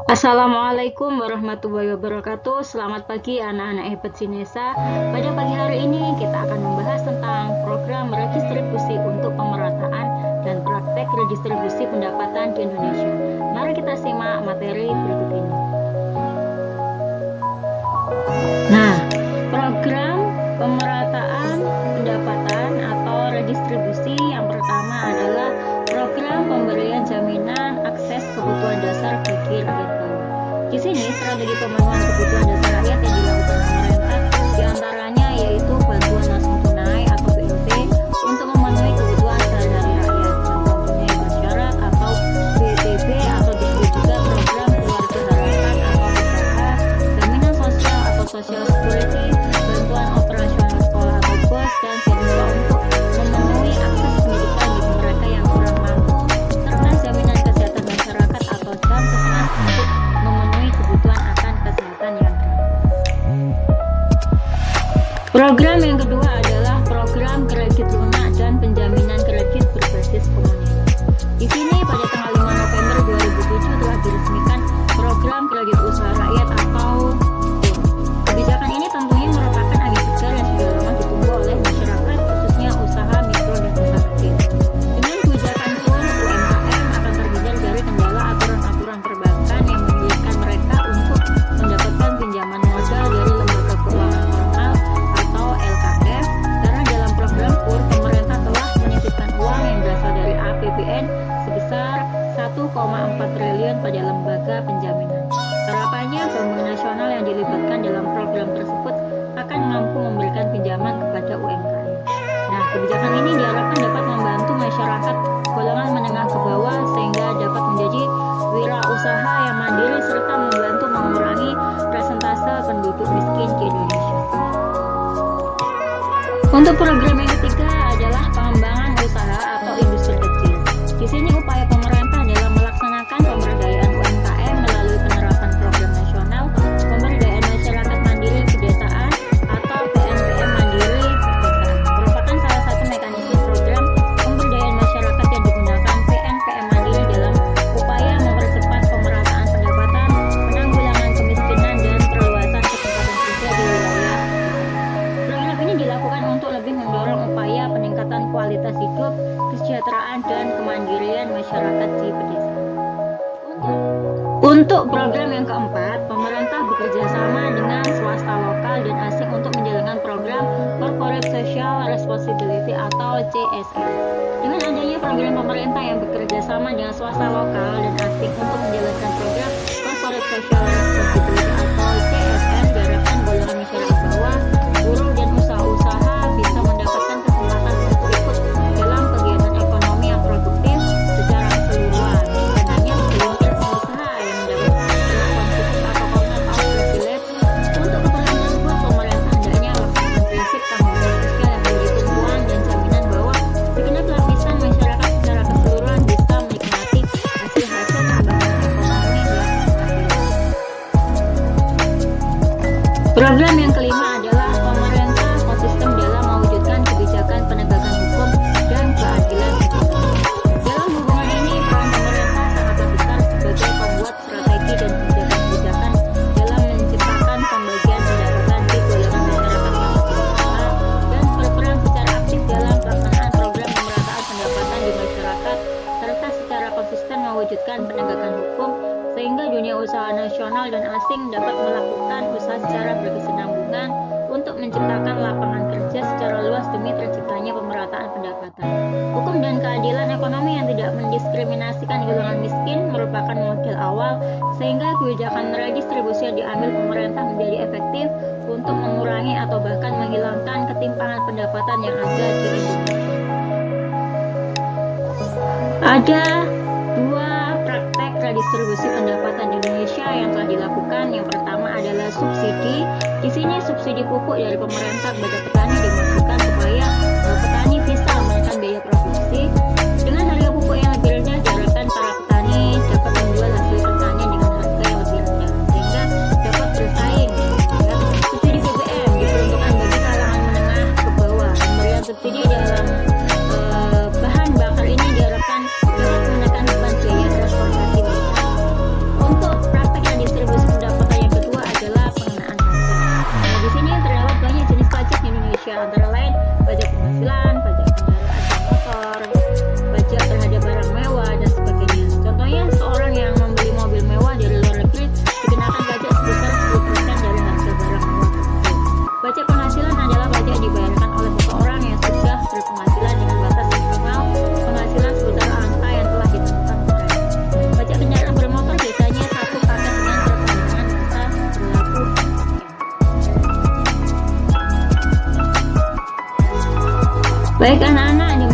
Assalamualaikum warahmatullahi wabarakatuh. Selamat pagi anak-anak hebat Sinesa. Pada pagi hari ini kita akan membahas tentang program redistribusi untuk pemerataan dan praktek redistribusi pendapatan di Indonesia. Mari kita simak materi berikut ini. Nah, program pemerataan pendapatan atau redistribusi yang pertama adalah program pemberian jaminan akses kebutuhan dasar bagi rakyat bawah. Di sini strategi pemenuhan kebutuhan dasar rakyat yang dilakukan pemerintah diantaranya yaitu bantuan langsung tunai atau BLT untuk memenuhi kebutuhan sehari-hari rakyat, bantuan tunai bersyarat atau BTB, atau disebut juga program keluarga harapan atau PKH, jaminan sosial atau social security, bantuan operasional sekolah atau BOS, dan beasiswa untuk memenuhi akses pendidikan bagi mereka yang kurang mampu, serta jaminan kesehatan masyarakat atau JAMKesmas untuk memenuhi kebutuhan akan kesehatan yang gratis. Program yang kedua adalah program kredit lunak dan penjaminan kredit berbasis komunitas. Di sini pada tanggal 5 November 2007 telah diresmikan program kredit usaha rakyat atau KUR. Kebijakan ini tentunya merupakan angin segar yang sudah lama ditunggu oleh masyarakat, khususnya usaha mikro dan usaha kecil. Dengan kebijakan KUR, UMKM akan terhindar dari kendala aturan-aturan perbankan yang menyulitkan mereka untuk mendapatkan pinjaman modal dari lembaga keuangan formal atau LKF, karena dalam program KUR pemerintah telah menyisipkan uang yang berasal dari APBN sebesar 1,4 triliun pada lembaga penjaminan. Harapannya Bank Nasional yang dilibatkan dalam program tersebut akan mampu memberikan pinjaman kepada UMKM. Nah, kebijakan ini diharapkan dapat membantu masyarakat golongan menengah ke bawah sehingga dapat menjadi wirausaha yang mandiri serta membantu mengurangi persentase penduduk miskin di Indonesia. Untuk program yang ketiga adalah pengembangan usaha atau industri kecil. Di sini upaya pemerintah dalam melaksanakan pemberdayaan UMKM melalui penerapan program nasional pemberdayaan masyarakat mandiri pedesaan atau PMPM mandiri pedesaan merupakan salah satu mekanisme program pemberdayaan masyarakat yang digunakan PMPM mandiri dalam upaya mempercepat pemerataan pendapatan, penanggulangan kemiskinan, dan perluasan kesempatan kerja di wilayah. Program ini dilakukan untuk lebih mendorong upaya peningkatan kualitas hidup, kesejahteraan, dan kemandirian masyarakat di pedesaan. Untuk program yang keempat, pemerintah bekerja sama dengan swasta lokal dan asing untuk menjalankan program Corporate Social Responsibility atau CSR. Dengan adanya program pemerintah yang bekerja sama dengan swasta lokal dan asing untuk menjalankan program Corporate Social Responsibility atau CSR, diharapkan golongan masyarakat bawah, buruh, dan usaha-usaha bisa mendapatkan kesempatan untuk ikut dalam kegiatan ekonomi yang produktif secara keseluruhan. Dan hanya segelintir pengusaha yang mendapat perlakuan khusus atau corner of privilege. Untuk keperluan tersebut, pemerintah hendaknya melaksanakan prinsip tanggung jawab sosial yang menjadi tumpuan dan jaminan bahwa segenap lapisan masyarakat secara keseluruhan bisa menikmati hasil-hasil pembangunan ekonomi yang adil. Program yang kelima adalah pemerintah konsisten dalam mewujudkan kebijakan penegakan hukum dan keadilan ekonomi. Dalam hubungan ini, peran pemerintah sangatlah besar sebagai pembuat strategi dan kebijakan-kebijakan dalam menciptakan pembagian pendapatan di golongan masyarakat yang lebih rentan dan berperan secara aktif dalam pelaksanaan program pemerataan pendapatan di masyarakat serta secara konsisten mewujudkan penegakan hukum sehingga dunia usaha nasional dan asing dapat melakukan usaha secara berkesinambungan untuk menciptakan lapangan kerja secara luas demi terciptanya pemerataan pendapatan. Hukum dan keadilan ekonomi yang tidak mendiskriminasikan golongan miskin merupakan modal awal sehingga kebijakan redistribusi yang diambil pemerintah menjadi efektif untuk mengurangi atau bahkan menghilangkan ketimpangan pendapatan yang ada di Indonesia. Ada dua praktek redistribusi pendapatan di Indonesia yang telah dilakukan. Yang pertama adalah subsidi. Di sini subsidi pupuk dari pemerintah kepada petani dimaksudkan supaya petani bisa menekan biaya produksi. Dengan harga pupuk yang lebih rendah, diharapkan para petani dapat menjual hasil pertanian dengan harga yang lebih rendah sehingga dapat bersaing. Subsidi BBM diperuntukkan bagi kalangan menengah ke bawah. Pemberian subsidi dalam bahan bakar ini diharapkan dapat menekan beban biaya transportasi mereka. Untuk praktek Baik anak-anak,